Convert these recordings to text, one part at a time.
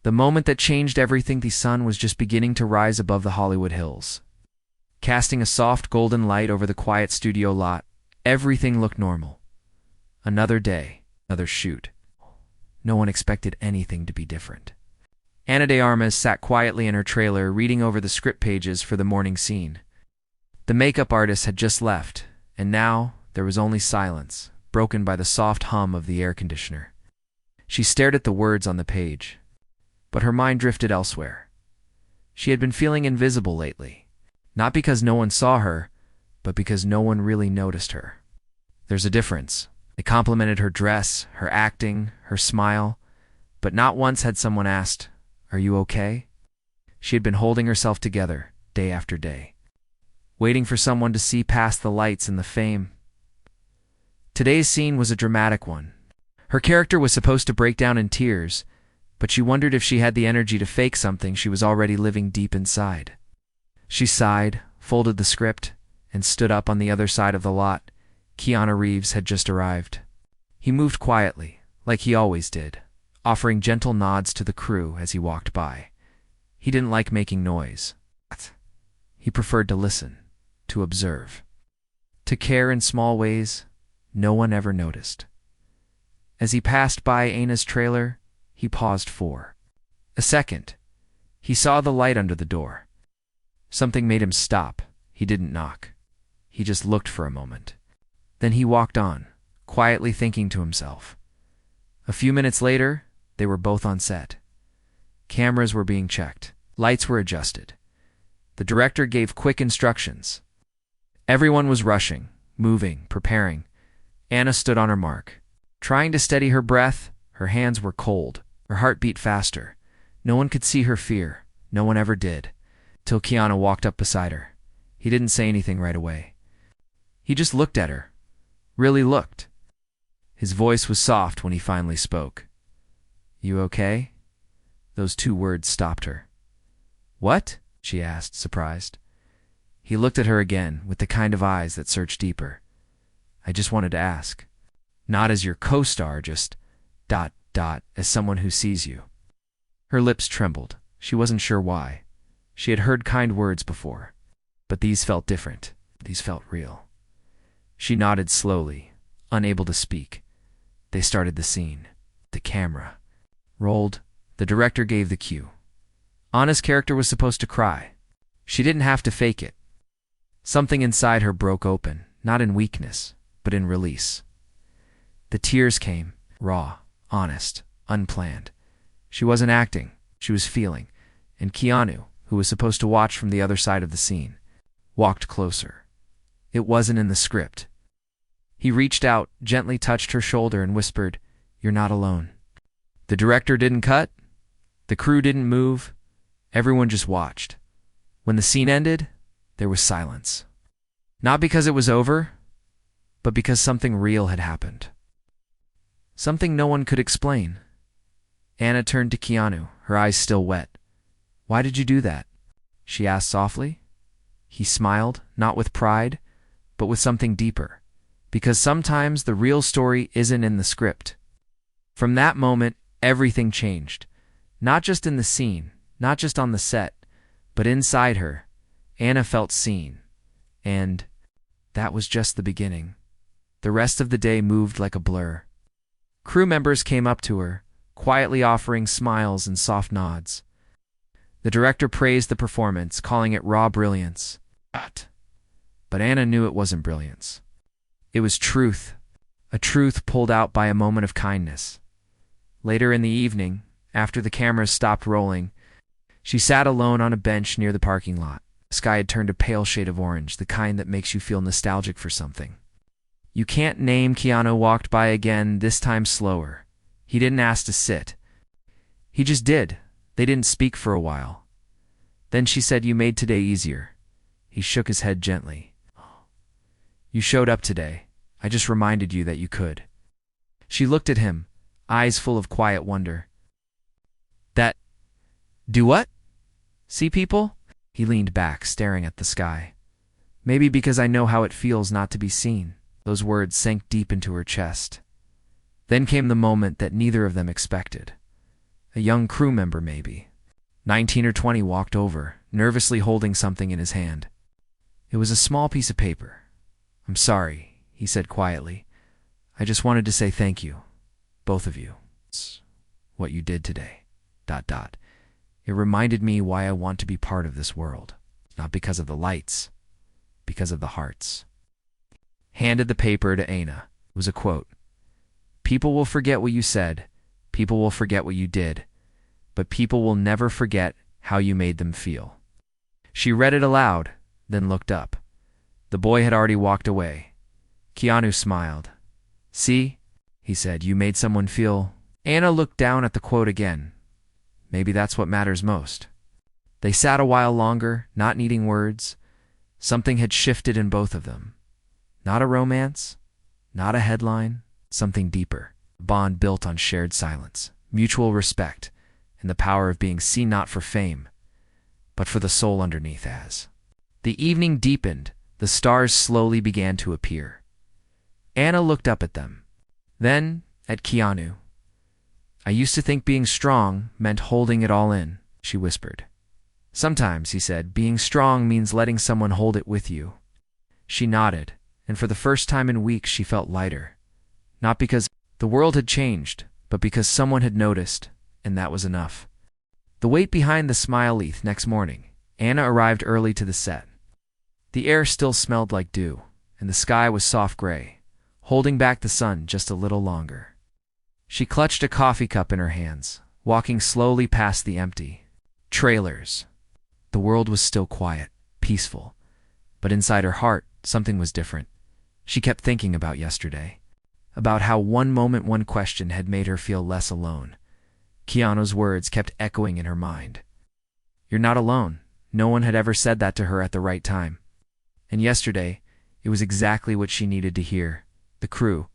The moment that changed everything, the sun was just beginning to rise above the Hollywood Hills. Casting a soft golden light over the quiet studio lot, everything looked normal. Another day, another shoot. No one expected anything to be different. Ana de Armas sat quietly in her trailer reading over the script pages for the morning scene. The makeup artist had just left, and now there was only silence, broken by the soft hum of the air conditioner. She stared at the words on the page, but her mind drifted elsewhere. She had been feeling invisible lately, not because no one saw her, but because no one really noticed her. There's a difference. They complimented her dress, her acting, her smile, but not once had someone asked, "Are you okay?" She had been holding herself together, day after day, waiting for someone to see past the lights and the fame. Today's scene was a dramatic one. Her character was supposed to break down in tears, but she wondered if she had the energy to fake something she was already living deep inside. She sighed, folded the script, and stood up on the other side of the lot. Keanu Reeves had just arrived. He moved quietly, like he always did, offering gentle nods to the crew as he walked by. He didn't like making noise. He preferred to listen, to observe, to care in small ways no one ever noticed. As he passed by Ana's trailer, he paused for a second. He saw the light under the door. Something made him stop. He didn't knock. He just looked for a moment. Then he walked on, quietly thinking to himself. A few minutes later, they were both on set. Cameras were being checked. Lights were adjusted. The director gave quick instructions. Everyone was rushing, moving, preparing. Ana stood on her mark. Trying to steady her breath, her hands were cold. Her heart beat faster. No one could see her fear. No one ever did. Till Keanu walked up beside her. He didn't say anything right away. He just looked at her. Really looked. His voice was soft when he finally spoke. "You okay?" Those two words stopped her. "What?" she asked, surprised. He looked at her again with the kind of eyes that search deeper. "I just wanted to ask. Not as your co-star, just ... as someone who sees you." Her lips trembled. She wasn't sure why. She had heard kind words before, but these felt different. These felt real. She nodded slowly, unable to speak. They started the scene. The camera rolled. The director gave the cue. Ana's character was supposed to cry. She didn't have to fake it. Something inside her broke open, not in weakness, but in release. The tears came, raw, honest, unplanned. She wasn't acting, she was feeling, and Keanu, who was supposed to watch from the other side of the scene, walked closer. It wasn't in the script. He reached out, gently touched her shoulder, and whispered, "You're not alone." The director didn't cut. The crew didn't move. Everyone just watched. When the scene ended, there was silence. Not because it was over, but because something real had happened. Something no one could explain. Ana turned to Keanu, her eyes still wet. "Why did you do that?" she asked softly. He smiled, not with pride, but with something deeper. Because sometimes the real story isn't in the script. From that moment, everything changed. Not just in the scene, not just on the set, but inside her. Ana felt seen. And that was just the beginning. The rest of the day moved like a blur. Crew members came up to her, quietly offering smiles and soft nods. The director praised the performance, calling it raw brilliance. But Ana knew it wasn't brilliance. It was truth, a truth pulled out by a moment of kindness. Later in the evening, after the cameras stopped rolling, she sat alone on a bench near the parking lot. The sky had turned a pale shade of orange, the kind that makes you feel nostalgic for something. "You can't name." Keanu walked by again, this time slower. He didn't ask to sit. He just did. They didn't speak for a while. Then she said, "You made today easier." He shook his head gently. "You showed up today. I just reminded you that you could." She looked at him, eyes full of quiet wonder. "That... do what? See people?" He leaned back, staring at the sky. "Maybe because I know how it feels not to be seen." Those words sank deep into her chest. Then came the moment that neither of them expected. A young crew member, maybe. 19 or 20 walked over, nervously holding something in his hand. It was a small piece of paper. "I'm sorry," he said quietly. "I just wanted to say thank you. Both of you. It's what you did today. ... It reminded me why I want to be part of this world. Not because of the lights, because of the hearts." Handed the paper to Anna. It was a quote. "People will forget what you said. People will forget what you did. But people will never forget how you made them feel." She read it aloud, then looked up. The boy had already walked away. Keanu smiled. "See," he said, "you made someone feel." Anna looked down at the quote again. Maybe that's what matters most. They sat a while longer, not needing words. Something had shifted in both of them. Not a romance, not a headline, something deeper. A bond built on shared silence, mutual respect, and the power of being seen not for fame, but for the soul underneath as. The evening deepened, the stars slowly began to appear. Anna looked up at them, then at Keanu. "I used to think being strong meant holding it all in," she whispered. "Sometimes," he said, "being strong means letting someone hold it with you." She nodded, and for the first time in weeks she felt lighter. Not because the world had changed, but because someone had noticed, and that was enough. The weight behind the smile. Next morning, Anna arrived early to the set. The air still smelled like dew, and the sky was soft gray, holding back the sun just a little longer. She clutched a coffee cup in her hands, walking slowly past the empty trailers. The world was still quiet, peaceful, but inside her heart, something was different. She kept thinking about yesterday, about how one moment, one question had made her feel less alone. Keanu's words kept echoing in her mind. "You're not alone." No one had ever said that to her at the right time. And yesterday, it was exactly what she needed to hear. The crew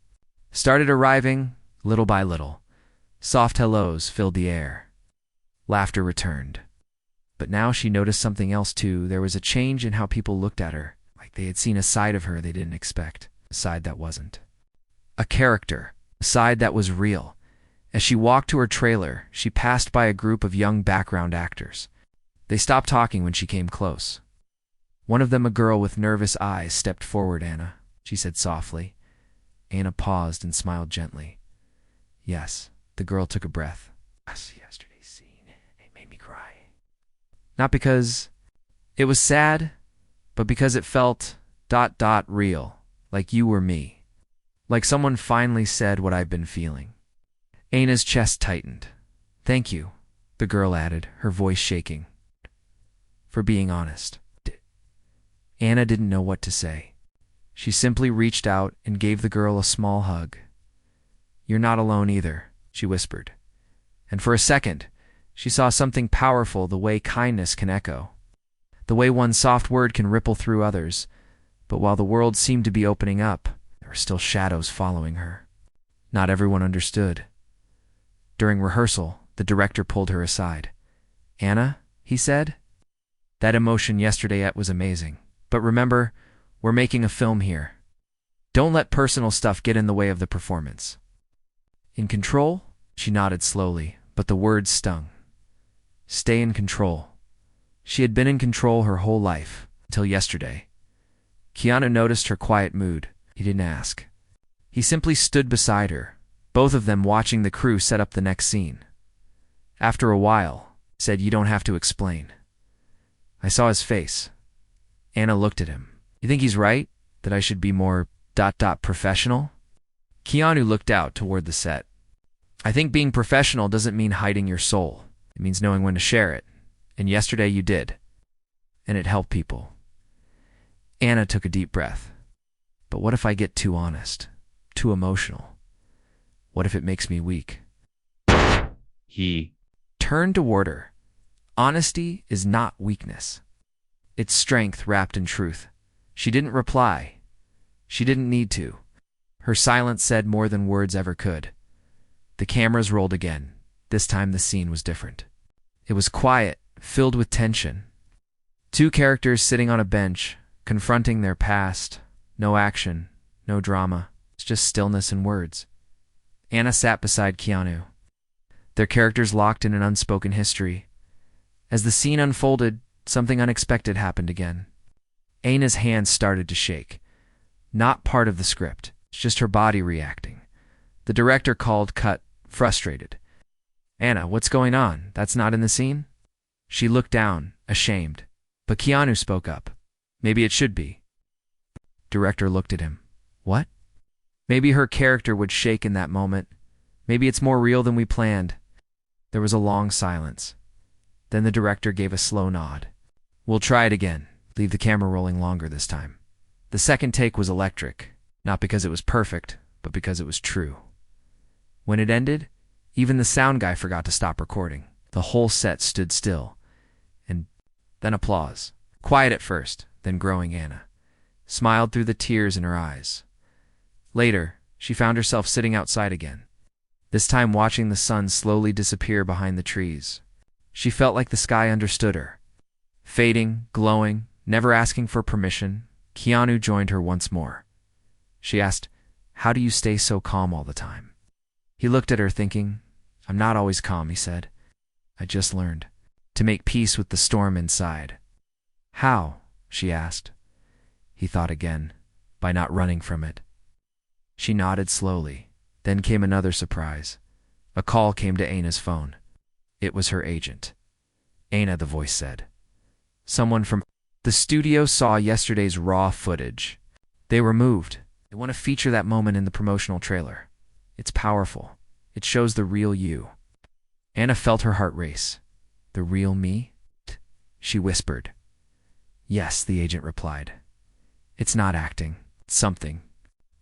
started arriving, little by little. Soft hellos filled the air. Laughter returned. But now she noticed something else too. There was a change in how people looked at her, like they had seen a side of her they didn't expect, a side that wasn't. A character, a side that was real. As she walked to her trailer, she passed by a group of young background actors. They stopped talking when she came close. One of them, a girl with nervous eyes, stepped forward. "Anna," she said softly. Anna paused and smiled gently. "Yes." The girl took a breath. "Yes, yesterday's scene, it made me cry. Not because it was sad, but because it felt ... real, like you were me. Like someone finally said what I've been feeling." Anna's chest tightened. "Thank you," the girl added, her voice shaking. "For being honest." Anna didn't know what to say. She simply reached out and gave the girl a small hug. "You're not alone either," she whispered. And for a second, she saw something powerful, the way kindness can echo, the way one soft word can ripple through others. But while the world seemed to be opening up, there were still shadows following her. Not everyone understood. During rehearsal, the director pulled her aside. "Anna," he said, "that emotion yesterday was amazing. But remember, we're making a film here. Don't let personal stuff get in the way of the performance." "In control?" She nodded slowly, but the words stung. Stay in control. She had been in control her whole life, until yesterday. Keanu noticed her quiet mood. He didn't ask. He simply stood beside her, both of them watching the crew set up the next scene. After a while, he said, "You don't have to explain." I saw his face. Anna looked at him. "You think he's right? That I should be more ... professional?" Keanu looked out toward the set. "I think being professional doesn't mean hiding your soul. It means knowing when to share it. And yesterday you did. And it helped people." Anna took a deep breath. "But what if I get too honest? Too emotional? What if it makes me weak?" He turned toward her. Honesty is not weakness. It's strength wrapped in truth. She didn't reply. She didn't need to. Her silence said more than words ever could. The cameras rolled again. This time the scene was different. It was quiet, filled with tension. Two characters sitting on a bench, confronting their past. No action, no drama. It's just stillness and words. Anna sat beside Keanu. their characters locked in an unspoken history. As the scene unfolded, something unexpected happened again. Anna's hands started to shake. Not part of the script, it's just her body reacting. The director called cut, frustrated. "Anna, what's going on? That's not in the scene?" She looked down, ashamed. But Keanu spoke up. "Maybe it should be." Director looked at him. "What?" Maybe her character would shake in that moment. Maybe it's more real than we planned. There was a long silence. Then the director gave a slow nod. "We'll try it again. Leave the camera rolling longer this time." The second take was electric, not because it was perfect, but because it was true. When it ended, even the sound guy forgot to stop recording. The whole set stood still. And then applause. Quiet at first, then growing Anna. Smiled through the tears in her eyes. Later, she found herself sitting outside again, this time watching the sun slowly disappear behind the trees. She felt like the sky understood her. Fading, glowing, never asking for permission, Keanu joined her once more. She asked, "How do you stay so calm all the time?" He looked at her thinking, "I'm not always calm," he said. "I just learned to make peace with the storm inside." "How?" she asked. He thought again, "By not running from it." She nodded slowly. Then came another surprise. A call came to Anna's phone. It was her agent. "Anna," the voice said. "Someone from the studio saw yesterday's raw footage. They were moved. They want to feature that moment in the promotional trailer. It's powerful. It shows the real you." Anna felt her heart race. "The real me?" she whispered. "Yes," the agent replied. "It's not acting. It's something.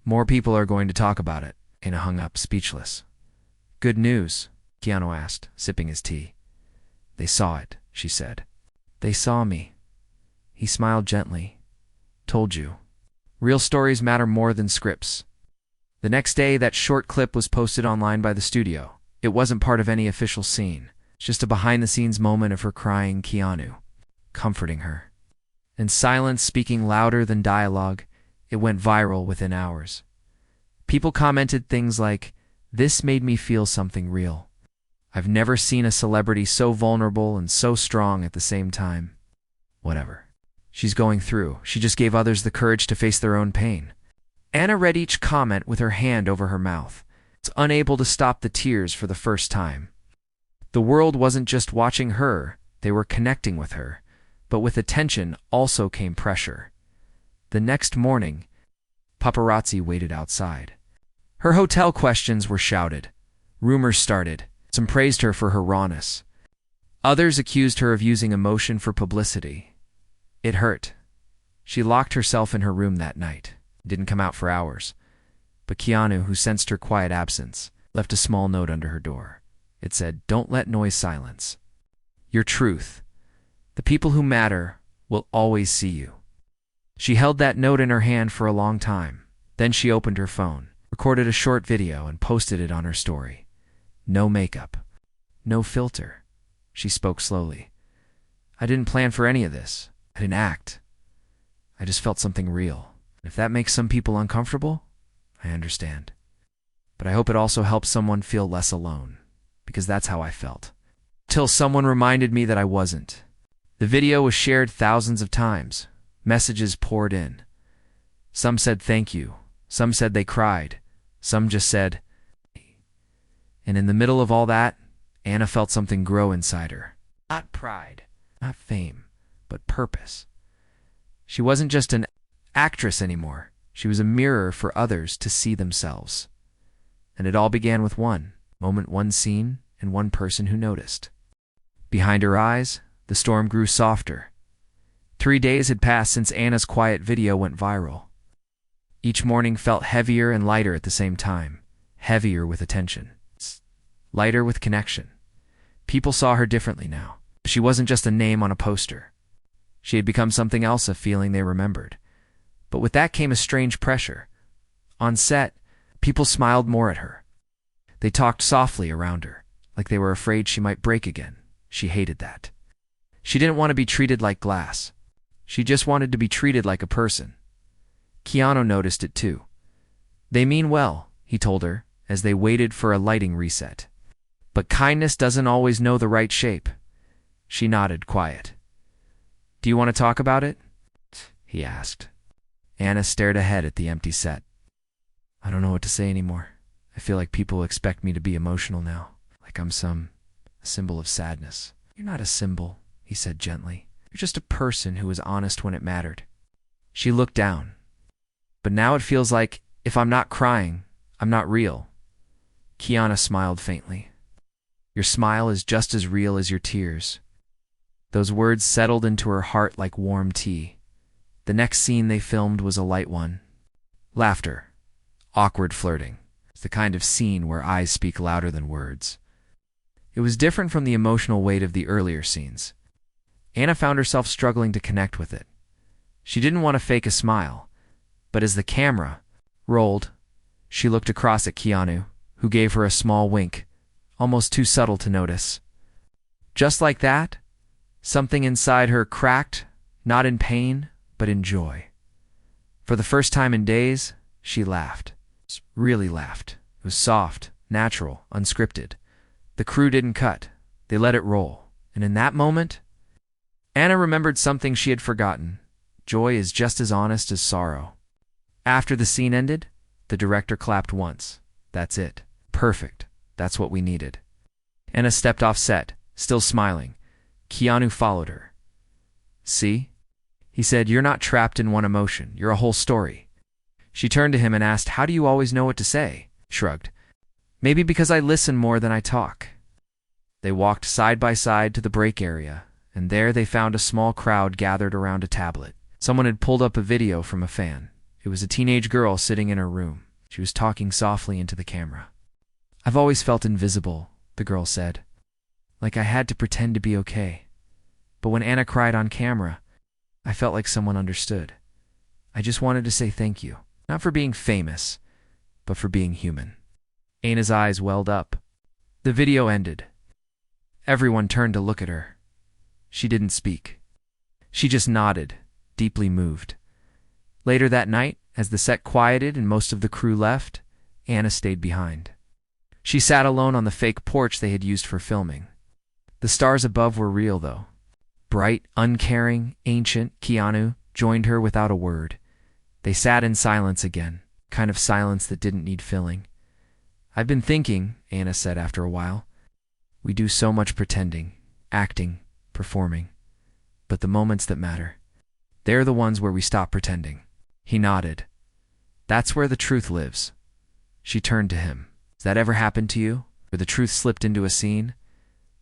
More people are going to talk about it." Anna hung up, speechless. "Good news?" Keanu asked, sipping his tea. "They saw it," she said. "They saw me." He smiled gently. "Told you. Real stories matter more than scripts." The next day, that short clip was posted online by the studio. It wasn't part of any official scene. It's just a behind-the-scenes moment of her crying Keanu, comforting her. In silence, speaking louder than dialogue, it went viral within hours. People commented things like, "This made me feel something real. I've never seen a celebrity so vulnerable and so strong at the same time." Whatever she's going through, she just gave others the courage to face their own pain. Anna read each comment with her hand over her mouth, unable to stop the tears for the first time. The world wasn't just watching her, they were connecting with her. But with attention also came pressure. The next morning, paparazzi waited outside. Her hotel questions were shouted. Rumors started. Some praised her for her rawness. Others accused her of using emotion for publicity. It hurt. She locked herself in her room that night. Didn't come out for hours. But Keanu, who sensed her quiet absence, left a small note under her door. It said, "Don't let noise silence your truth. The people who matter will always see you." She held that note in her hand for a long time. Then she opened her phone, recorded a short video, and posted it on her story. No makeup. No filter. She spoke slowly. "I didn't plan for any of this. I didn't act. I just felt something real. If that makes some people uncomfortable, I understand. But I hope it also helps someone feel less alone, because that's how I felt. Till someone reminded me that I wasn't." The video was shared thousands of times. Messages poured in. Some said thank you. Some said they cried. Some just said, and in the middle of all that, Anna felt something grow inside her. Not pride, not fame, but purpose. She wasn't just an actress anymore. She was a mirror for others to see themselves. And it all began with one moment, one scene, and one person who noticed. Behind her eyes, the storm grew softer. 3 days had passed since Anna's quiet video went viral. Each morning felt heavier and lighter at the same time. Heavier with attention. Lighter with connection. People saw her differently now. She wasn't just a name on a poster. She had become something else, a feeling they remembered. But with that came a strange pressure. On set, people smiled more at her. They talked softly around her, like they were afraid she might break again. She hated that. She didn't want to be treated like glass. She just wanted to be treated like a person. Keanu noticed it too. "They mean well," he told her, as they waited for a lighting reset. But kindness doesn't always know the right shape. She nodded, quiet. Do you want to talk about it? He asked. Anna stared ahead at the empty set. I don't know what to say anymore. I feel like people expect me to be emotional now, like I'm a symbol of sadness. You're not a symbol, he said gently. You're just a person who was honest when it mattered. She looked down. But now it feels like if I'm not crying, I'm not real. Keanu smiled faintly. Your smile is just as real as your tears. Those words settled into her heart like warm tea. The next scene they filmed was a light one. Laughter. Awkward flirting. It's the kind of scene where eyes speak louder than words. It was different from the emotional weight of the earlier scenes. Anna found herself struggling to connect with it. She didn't want to fake a smile, but as the camera rolled, she looked across at Keanu, who gave her a small wink, almost too subtle to notice. Just like that, something inside her cracked, not in pain, but in joy. For the first time in days, she laughed. Really laughed. It was soft, natural, unscripted. The crew didn't cut. They let it roll. And in that moment, Anna remembered something she had forgotten. Joy is just as honest as sorrow. After the scene ended, the director clapped once. That's it. Perfect. That's what we needed. Anna stepped off set, still smiling. Keanu followed her. See? He said, you're not trapped in one emotion. You're a whole story. She turned to him and asked, how do you always know what to say? Shrugged. Maybe because I listen more than I talk. They walked side by side to the break area, and there they found a small crowd gathered around a tablet. Someone had pulled up a video from a fan. It was a teenage girl sitting in her room. She was talking softly into the camera. I've always felt invisible, the girl said. Like I had to pretend to be okay. But when Anna cried on camera, I felt like someone understood. I just wanted to say thank you. Not for being famous, but for being human. Anna's eyes welled up. The video ended. Everyone turned to look at her. She didn't speak. She just nodded, deeply moved. Later that night, as the set quieted and most of the crew left, Anna stayed behind. She sat alone on the fake porch they had used for filming. The stars above were real, though. Bright, uncaring, ancient Keanu joined her without a word. They sat in silence again, kind of silence that didn't need filling. I've been thinking, Anna said after a while. We do so much pretending, acting, performing. But the moments that matter, they're the ones where we stop pretending. He nodded. That's where the truth lives. She turned to him. Has that ever happened to you? Where the truth slipped into a scene?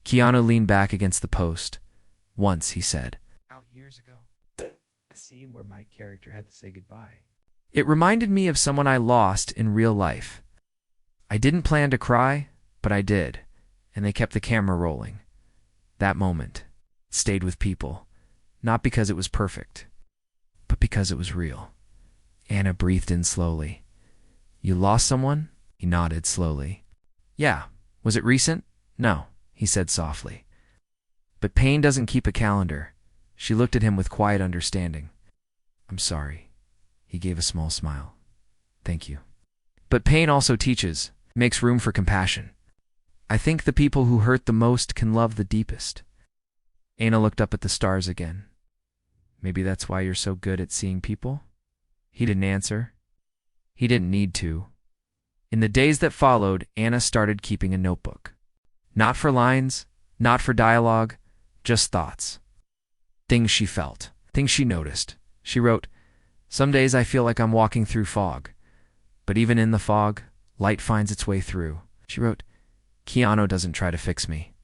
Keanu leaned back against the post. Once, he said. Out years ago. A scene where my character had to say goodbye. It reminded me of someone I lost in real life. I didn't plan to cry, but I did, and they kept the camera rolling. That moment stayed with people, not because it was perfect, but because it was real. Anna breathed in slowly. You lost someone? He nodded slowly. Yeah. Was it recent? No, he said softly. But pain doesn't keep a calendar. She looked at him with quiet understanding. I'm sorry. He gave a small smile. Thank you. But pain also teaches, makes room for compassion. I think the people who hurt the most can love the deepest. Anna looked up at the stars again. Maybe that's why you're so good at seeing people? He didn't answer. He didn't need to. In the days that followed, Anna started keeping a notebook. Not for lines, not for dialogue, just thoughts. Things she felt, things she noticed. She wrote, some days I feel like I'm walking through fog. But even in the fog, light finds its way through. She wrote, Keanu doesn't try to fix me.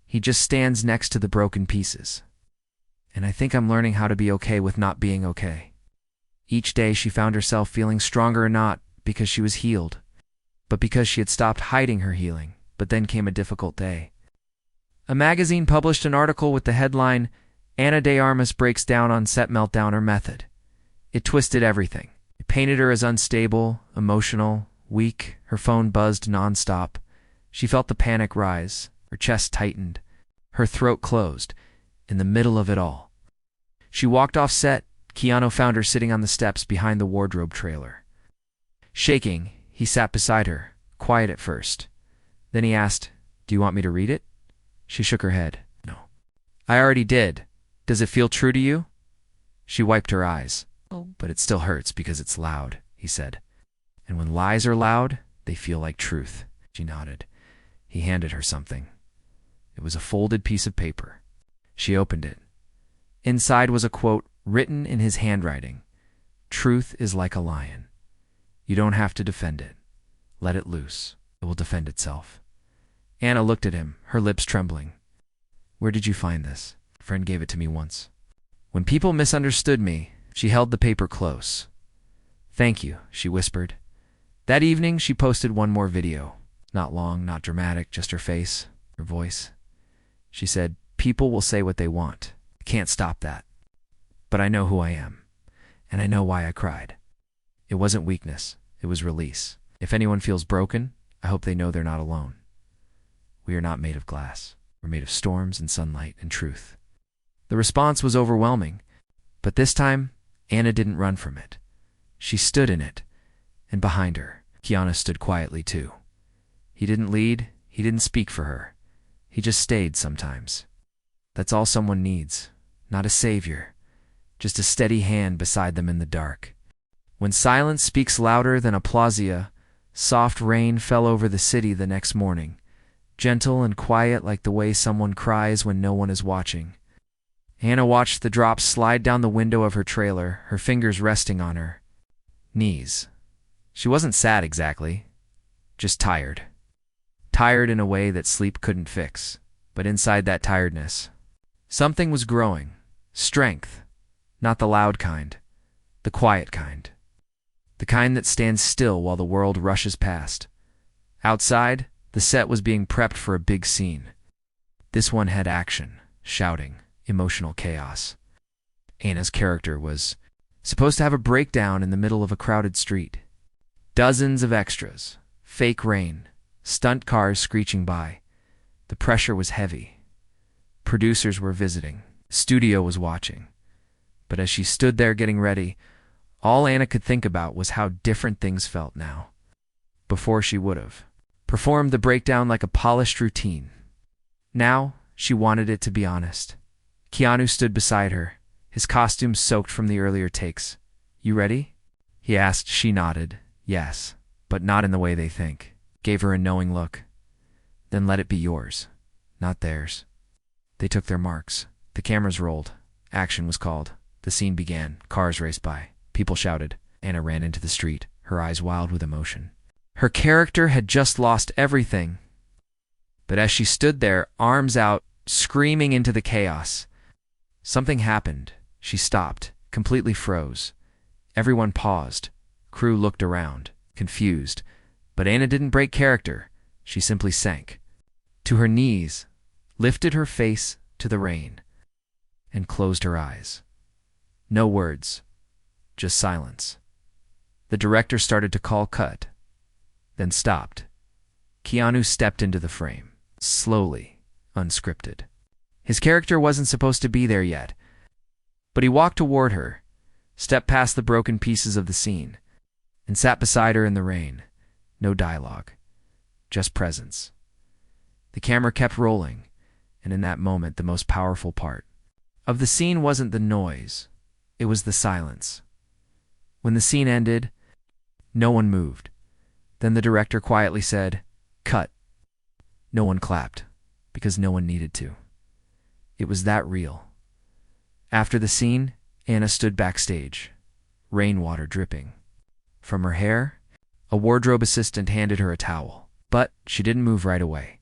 He just stands next to the broken pieces. And I think I'm learning how to be okay with not being okay. Each day she found herself feeling stronger, not because she was healed, but because she had stopped hiding her healing. But then came a difficult day. A magazine published an article with the headline, Ana de Armas breaks down on set meltdown or method. It twisted everything. It painted her as unstable, emotional, weak. Her phone buzzed nonstop. She felt the panic rise. Her chest tightened. Her throat closed. In the middle of it all. She walked off set. Keanu found her sitting on the steps behind the wardrobe trailer. Shaking, he sat beside her, quiet at first. Then he asked, Do you want me to read it? She shook her head. No. I already did. Does it feel true to you? She wiped her eyes. Oh, but it still hurts because it's loud, he said. And when lies are loud, they feel like truth. She nodded. He handed her something. It was a folded piece of paper. She opened it. Inside was a quote written in his handwriting. Truth is like a lion. You don't have to defend it. Let it loose. It will defend itself. Anna looked at him, her lips trembling. Where did you find this? A friend gave it to me once. When people misunderstood me, she held the paper close. Thank you, she whispered. That evening, she posted one more video. Not long, not dramatic, just her face, her voice. She said, people will say what they want. I can't stop that. But I know who I am, and I know why I cried. It wasn't weakness, it was release. If anyone feels broken, I hope they know they're not alone. We are not made of glass. We're made of storms and sunlight and truth. The response was overwhelming, but this time, Anna didn't run from it. She stood in it, and behind her, Keanu stood quietly too. He didn't lead, he didn't speak for her. He just stayed sometimes. That's all someone needs, not a savior, just a steady hand beside them in the dark. When silence speaks louder than applausia, soft rain fell over the city the next morning, gentle and quiet like the way someone cries when no one is watching. Anna watched the drops slide down the window of her trailer, her fingers resting on her knees. She wasn't sad exactly, just tired. Tired in a way that sleep couldn't fix. But inside that tiredness, something was growing. Strength. Not the loud kind. The quiet kind. The kind that stands still while the world rushes past. Outside, the set was being prepped for a big scene. This one had action, shouting, emotional chaos. Anna's character was supposed to have a breakdown in the middle of a crowded street. Dozens of extras, fake rain, stunt cars screeching by. The pressure was heavy. Producers were visiting. Studio was watching. But as she stood there getting ready, all Anna could think about was how different things felt now. Before she would have performed the breakdown like a polished routine. Now, she wanted it to be honest. Keanu stood beside her, his costume soaked from the earlier takes. You ready? He asked. She nodded. Yes, but not in the way they think. Gave her a knowing look. Then let it be yours, not theirs. They took their marks. The cameras rolled. Action was called. The scene began. Cars raced by. People shouted. Anna ran into the street, her eyes wild with emotion. Her character had just lost everything. But as she stood there, arms out, screaming into the chaos, something happened. She stopped, completely froze. Everyone paused. Crew looked around, confused. But Anna didn't break character. She simply sank to her knees, lifted her face to the rain, and closed her eyes. No words, just silence. The director started to call cut, then stopped. Keanu stepped into the frame, slowly, unscripted. His character wasn't supposed to be there yet, but he walked toward her, stepped past the broken pieces of the scene, and sat beside her in the rain. No dialogue, just presence. The camera kept rolling, and in that moment, the most powerful part of the scene wasn't the noise, it was the silence. When the scene ended, no one moved. Then the director quietly said, "Cut." No one clapped, because no one needed to. It was that real. After the scene, Anna stood backstage, rainwater dripping. From her hair, a wardrobe assistant handed her a towel, but she didn't move right away.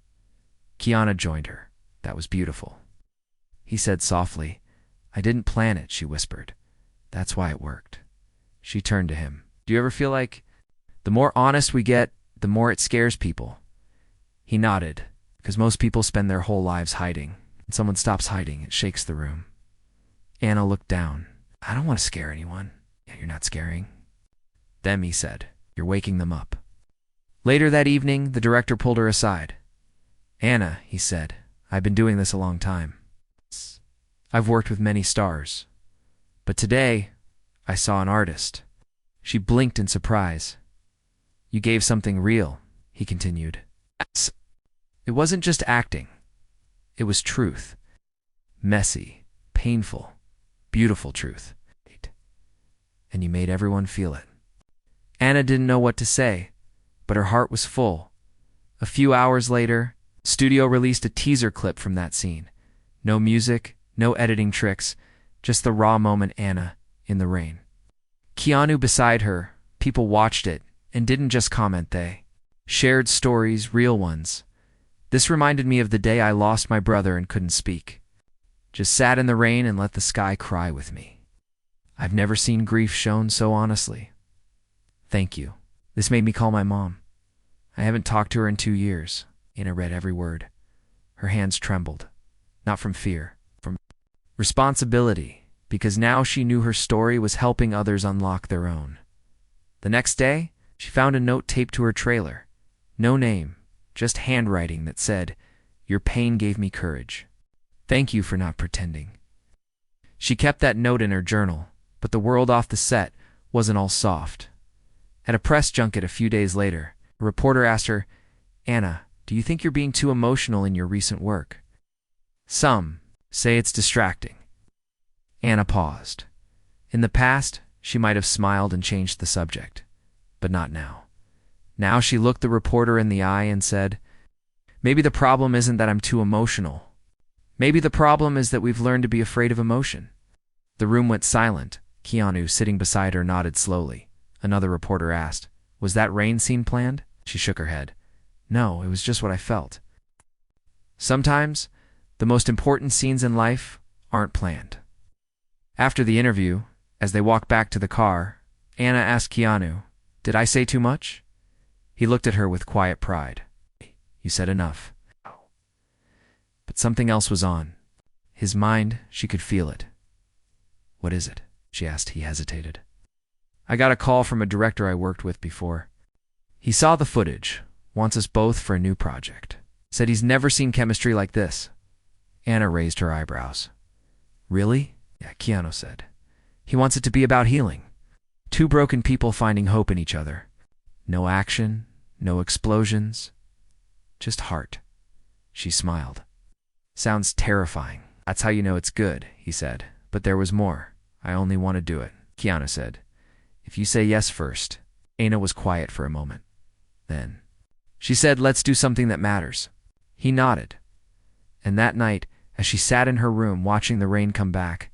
Keanu joined her. That was beautiful. He said softly, "I didn't plan it," she whispered. "That's why it worked." She turned to him. Do you ever feel like the more honest we get, the more it scares people? He nodded, because most people spend their whole lives hiding. When someone stops hiding, it shakes the room. Anna looked down. I don't want to scare anyone. Yeah, you're not scaring them, he said. You're waking them up. Later that evening, the director pulled her aside. Anna, he said, I've been doing this a long time. I've worked with many stars. But today, I saw an artist. She blinked in surprise. You gave something real, he continued. It wasn't just acting. It was truth. Messy, painful, beautiful truth. And you made everyone feel it. Anna didn't know what to say, but her heart was full. A few hours later, the studio released a teaser clip from that scene. No music, no editing tricks, just the raw moment Anna in the rain. Keanu beside her, people watched it and didn't just comment, they shared stories, real ones. This reminded me of the day I lost my brother and couldn't speak. Just sat in the rain and let the sky cry with me. I've never seen grief shown so honestly. Thank you. This made me call my mom. I haven't talked to her in 2 years. Anna read every word. Her hands trembled. Not from fear, from responsibility, because now she knew her story was helping others unlock their own. The next day, she found a note taped to her trailer. No name, just handwriting that said, "Your pain gave me courage. Thank you for not pretending." She kept that note in her journal, but the world off the set wasn't all soft. At a press junket a few days later, a reporter asked her, "Anna, do you think you're being too emotional in your recent work? Some say it's distracting." Anna paused. In the past, she might have smiled and changed the subject, but not now. Now she looked the reporter in the eye and said, "Maybe the problem isn't that I'm too emotional. Maybe the problem is that we've learned to be afraid of emotion." The room went silent. Keanu, sitting beside her, nodded slowly. Another reporter asked, "Was that rain scene planned?" She shook her head. "No, it was just what I felt." Sometimes, the most important scenes in life aren't planned. After the interview, as they walked back to the car, Anna asked Keanu, "Did I say too much?" He looked at her with quiet pride. "You said enough." But something else was on. His mind, she could feel it. "What is it?" she asked. He hesitated. "I got a call from a director I worked with before. He saw the footage, wants us both for a new project. Said he's never seen chemistry like this." Anna raised her eyebrows. "Really?" "Yeah," Keanu said. "He wants it to be about healing. Two broken people finding hope in each other. No action, no explosions, just heart." She smiled. "Sounds terrifying." "That's how you know it's good," he said. "But there was more. I only want to do it," Keanu said. "If you say yes first." Anna was quiet for a moment. Then she said, "Let's do something that matters." He nodded. And that night, as she sat in her room watching the rain come back,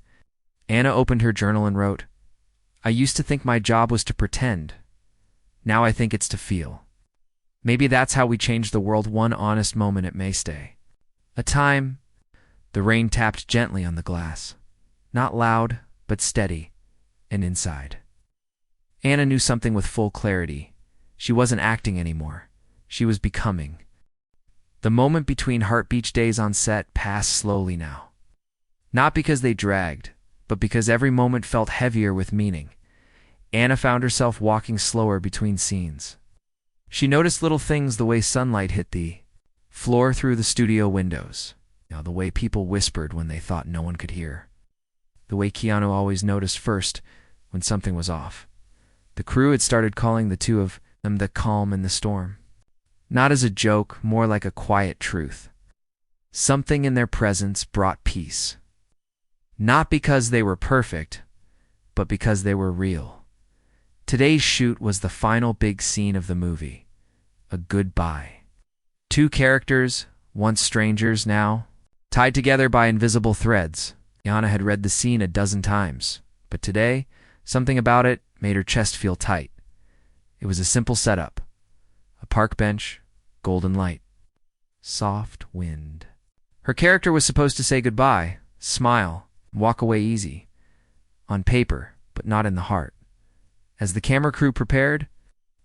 Anna opened her journal and wrote, "I used to think my job was to pretend. Now I think it's to feel. Maybe that's how we change the world, one honest moment it may stay. A time." The rain tapped gently on the glass. Not loud, but steady, and inside. Anna knew something with full clarity. She wasn't acting anymore. She was becoming. The moment between heartbeat days on set passed slowly now. Not because they dragged, but because every moment felt heavier with meaning. Anna found herself walking slower between scenes. She noticed little things, the way sunlight hit the floor through the studio windows. The way people whispered when they thought no one could hear. The way Keanu always noticed first when something was off. The crew had started calling the two of them the calm in the storm. Not as a joke, more like a quiet truth. Something in their presence brought peace. Not because they were perfect, but because they were real. Today's shoot was the final big scene of the movie. A goodbye. Two characters, once strangers now, tied together by invisible threads. Anna had read the scene a dozen times, but today, something about it made her chest feel tight. It was a simple setup. A park bench, golden light, soft wind. Her character was supposed to say goodbye, smile, walk away easy. On paper, but not in the heart. As the camera crew prepared,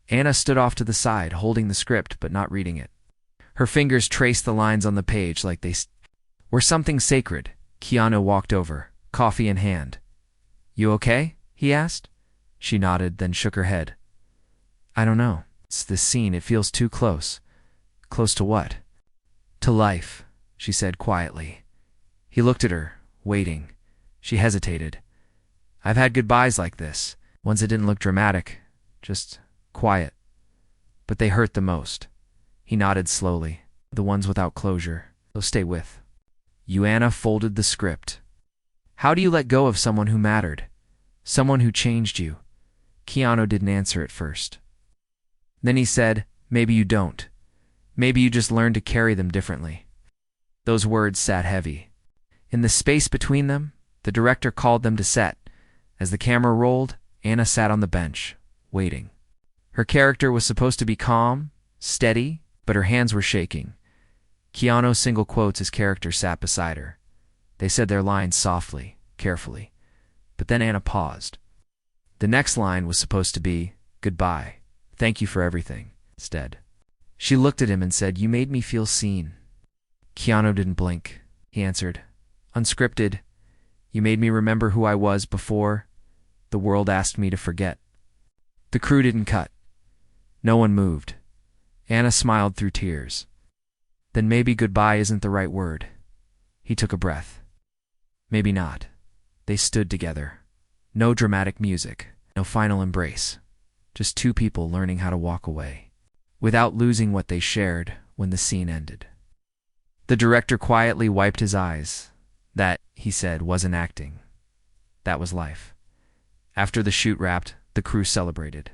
Anna stood off to the side, holding the script but not reading it. Her fingers traced the lines on the page like they were something sacred. Keanu walked over, coffee in hand. "You okay?" he asked. She nodded, then shook her head. "I don't know. It's this scene. It feels too close." "Close to what?" "To life," she said quietly. He looked at her, waiting. She hesitated. "I've had goodbyes like this. Ones that didn't look dramatic, just quiet. But they hurt the most." He nodded slowly. the ones without closure. So stay with. Anna folded the script. How do you let go of someone who mattered? Someone who changed you? Keanu didn't answer at first. Then he said, maybe you don't. Maybe you just learn to carry them differently. Those words sat heavy. In the space between them, the director called them to set. As the camera rolled, Anna sat on the bench, waiting. Her character was supposed to be calm, steady, but her hands were shaking. Keanu single quotes his character sat beside her. They said their lines softly, carefully. But then Anna paused. The next line was supposed to be, goodbye, thank you for everything. Instead, she looked at him and said, you made me feel seen. Keanu didn't blink. He answered, unscripted, you made me remember who I was before the world asked me to forget. The crew didn't cut. No one moved. Anna smiled through tears. Then maybe goodbye isn't the right word. He took a breath. Maybe not. They stood together. No dramatic music, no final embrace. Just two people learning how to walk away, without losing what they shared when the scene ended. The director quietly wiped his eyes. That, he said, wasn't acting. That was life. After the shoot wrapped, the crew celebrated.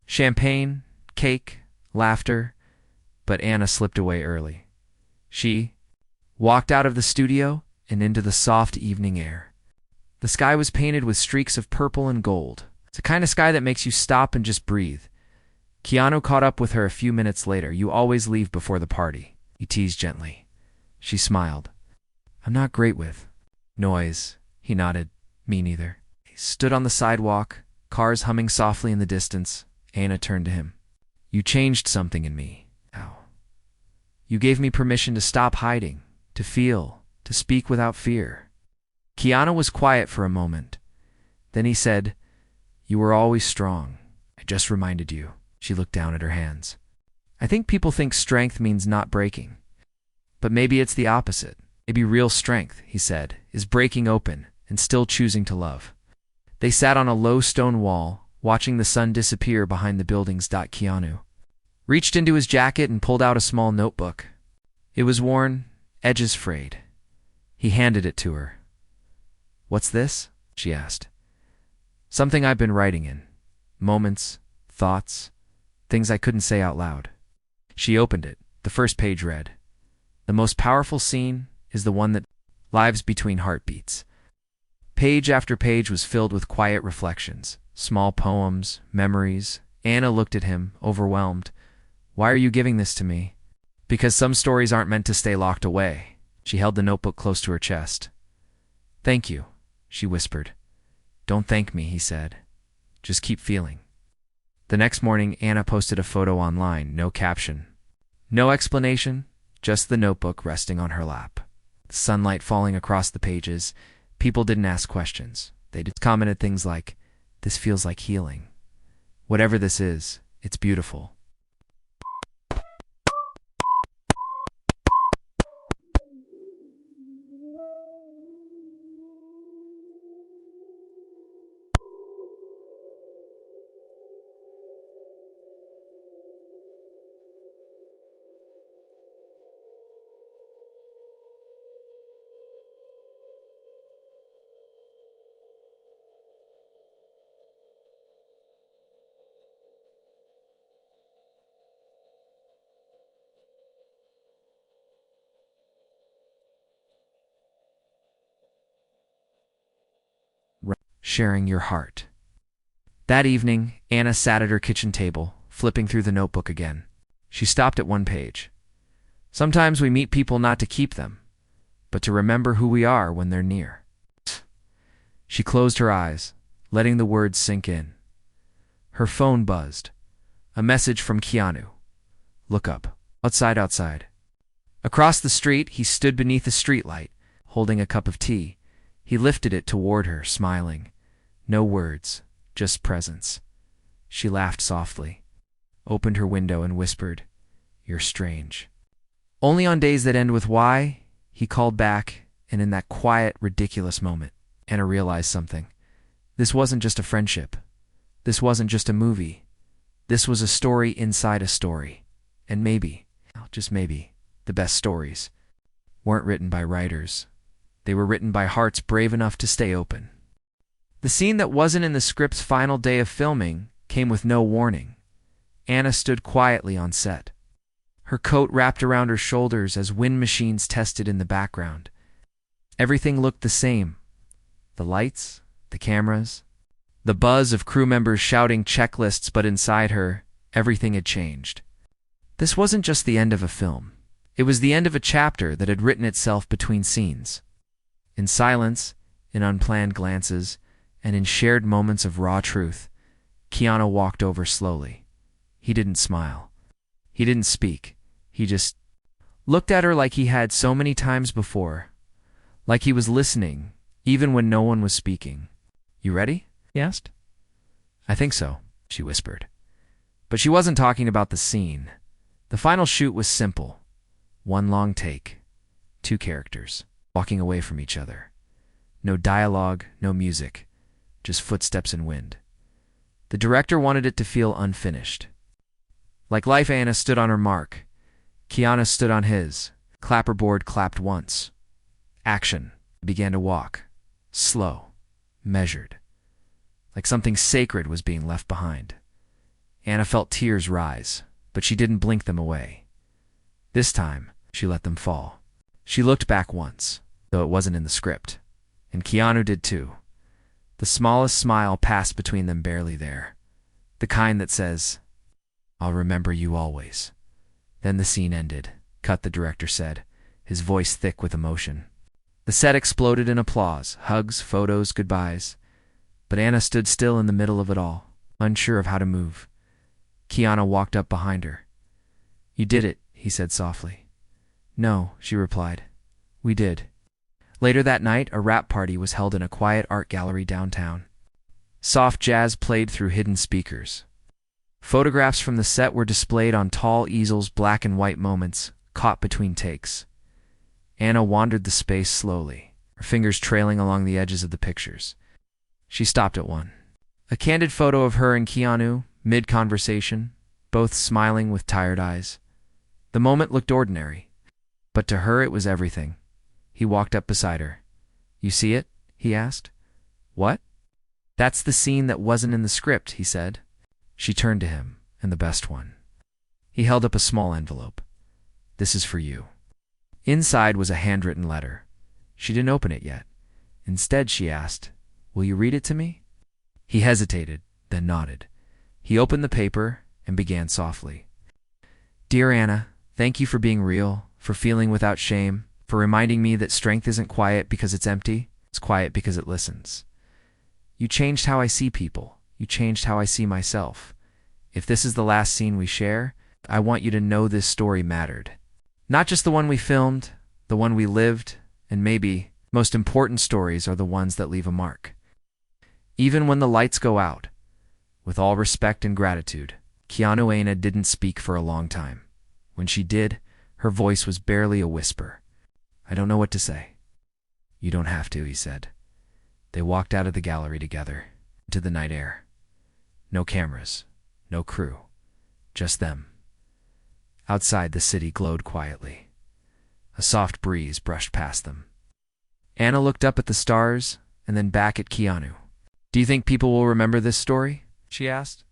Champagne, cake, laughter, but Anna slipped away early. She walked out of the studio and into the soft evening air. The sky was painted with streaks of purple and gold. It's the kind of sky that makes you stop and just breathe. Keanu caught up with her a few minutes later. You always leave before the party, he teased gently. She smiled. I'm not great with noise, he nodded. Me neither. He stood on the sidewalk, cars humming softly in the distance. Anna turned to him. You changed something in me. How? You gave me permission to stop hiding, to feel, to speak without fear. Keanu was quiet for a moment. Then he said, you were always strong. I just reminded you. She looked down at her hands. I think people think strength means not breaking. But maybe it's the opposite. Maybe real strength, he said, is breaking open and still choosing to love. They sat on a low stone wall, watching the sun disappear behind the buildings. Keanu reached into his jacket and pulled out a small notebook. It was worn, edges frayed. He handed it to her. What's this? She asked. Something I've been writing in. Moments, thoughts, things I couldn't say out loud. She opened it. The first page read, the most powerful scene is the one that lives between heartbeats. Page after page was filled with quiet reflections, small poems, memories. Anna looked at him, overwhelmed. Why are you giving this to me? Because some stories aren't meant to stay locked away. She held the notebook close to her chest. Thank you, she whispered. Don't thank me, he said. Just keep feeling. The next morning, Anna posted a photo online, no caption. No explanation, just the notebook resting on her lap. The sunlight falling across the pages. People didn't ask questions. They just commented things like, this feels like healing. Whatever this is, it's beautiful. Sharing your heart. That evening, Anna sat at her kitchen table, flipping through the notebook again. She stopped at one page. Sometimes we meet people not to keep them, but to remember who we are when they're near. She closed her eyes, letting the words sink in. Her phone buzzed. A message from Keanu. Look up. Outside. Across the street, he stood beneath a streetlight, holding a cup of tea. He lifted it toward her, smiling. No words, just presence. She laughed softly, opened her window and whispered, You're strange. Only on days that end with Y, he called back, and in that quiet, ridiculous moment, Anna realized something. This wasn't just a friendship. This wasn't just a movie. This was a story inside a story. And maybe, just maybe, The best stories weren't written by writers. They were written by hearts brave enough to stay open. The scene that wasn't in the script's final day of filming came with no warning. Anna stood quietly on set, her coat wrapped around her shoulders as wind machines tested in the background. Everything looked the same. The lights, the cameras, the buzz of crew members shouting checklists, but inside her, everything had changed. This wasn't just the end of a film. It was the end of a chapter that had written itself between scenes. In silence, in unplanned glances, and in shared moments of raw truth, Keanu walked over slowly. He didn't smile. He didn't speak. He just looked at her like he had so many times before, like he was listening, even when no one was speaking. "You ready?" he asked. "I think so," she whispered. But she wasn't talking about the scene. The final shoot was simple. One long take. 2 characters, walking away from each other. No dialogue, no music, just footsteps and wind. The director wanted it to feel unfinished. Like life, Anna stood on her mark. Keanu stood on his. Clapperboard clapped once. Action. Began to walk. Slow. Measured. Like something sacred was being left behind. Anna felt tears rise, but she didn't blink them away. This time, she let them fall. She looked back once, though it wasn't in the script. And Keanu did too. The smallest smile passed between them, barely there. The kind that says, "I'll remember you always." Then the scene ended. "Cut," the director said, his voice thick with emotion. The set exploded in applause, hugs, photos, goodbyes. But Anna stood still in the middle of it all, unsure of how to move. Keanu walked up behind her. "You did it," he said softly. "No," she replied. "We did." Later that night, a rap party was held in a quiet art gallery downtown. Soft jazz played through hidden speakers. Photographs from the set were displayed on tall easels, black and white moments, caught between takes. Anna wandered the space slowly, her fingers trailing along the edges of the pictures. She stopped at one. A candid photo of her and Keanu, mid-conversation, both smiling with tired eyes. The moment looked ordinary, but to her it was everything. He walked up beside her. "You see it?" he asked. "What?" "That's the scene that wasn't in the script," he said. She turned to him, and the best one. He held up a small envelope. "This is for you." Inside was a handwritten letter. She didn't open it yet. Instead, she asked, "Will you read it to me?" He hesitated, then nodded. He opened the paper and began softly. "Dear Anna, thank you for being real, for feeling without shame, for reminding me that strength isn't quiet because it's empty, it's quiet because it listens. You changed how I see people. You changed how I see myself. If this is the last scene we share, I want you to know this story mattered. Not just the one we filmed, the one we lived, and maybe most important stories are the ones that leave a mark. Even when the lights go out, with all respect and gratitude." Keanu. Anna didn't speak for a long time. When she did, her voice was barely a whisper. "I don't know what to say." "You don't have to," he said. They walked out of the gallery together, into the night air. No cameras, no crew, just them. Outside, the city glowed quietly. A soft breeze brushed past them. Anna looked up at the stars and then back at Keanu. "Do you think people will remember this story?" she asked.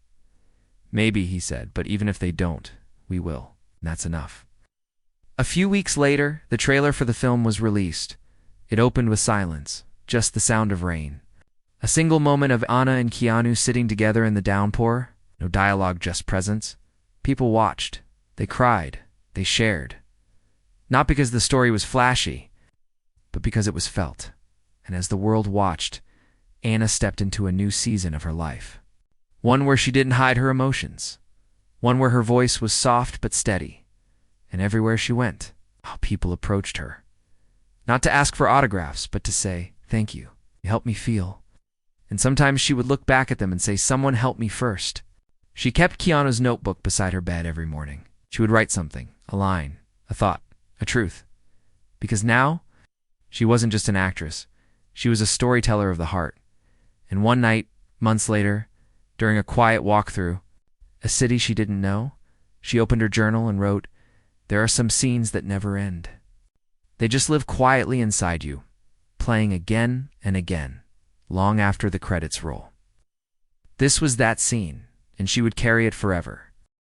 "Maybe," he said, "but even if they don't, we will. And that's enough." A few weeks later, the trailer for the film was released. It opened with silence, just the sound of rain. A single moment of Anna and Keanu sitting together in the downpour. No dialogue, just presence. People watched. They cried. They shared. Not because the story was flashy, but because it was felt. And as the world watched, Anna stepped into a new season of her life. One where she didn't hide her emotions. One where her voice was soft but steady. And everywhere she went, people approached her. Not to ask for autographs, but to say, "Thank you. You helped me feel." And sometimes she would look back at them and say, "Someone helped me first." She kept Keanu's notebook beside her bed every morning. She would write something, a line, a thought, a truth. Because now, she wasn't just an actress. She was a storyteller of the heart. And one night, months later, during a quiet walkthrough, a city she didn't know, she opened her journal and wrote, There are some scenes that never end. They just live quietly inside you, playing again and again, long after the credits roll. This was that scene, and she would carry it forever.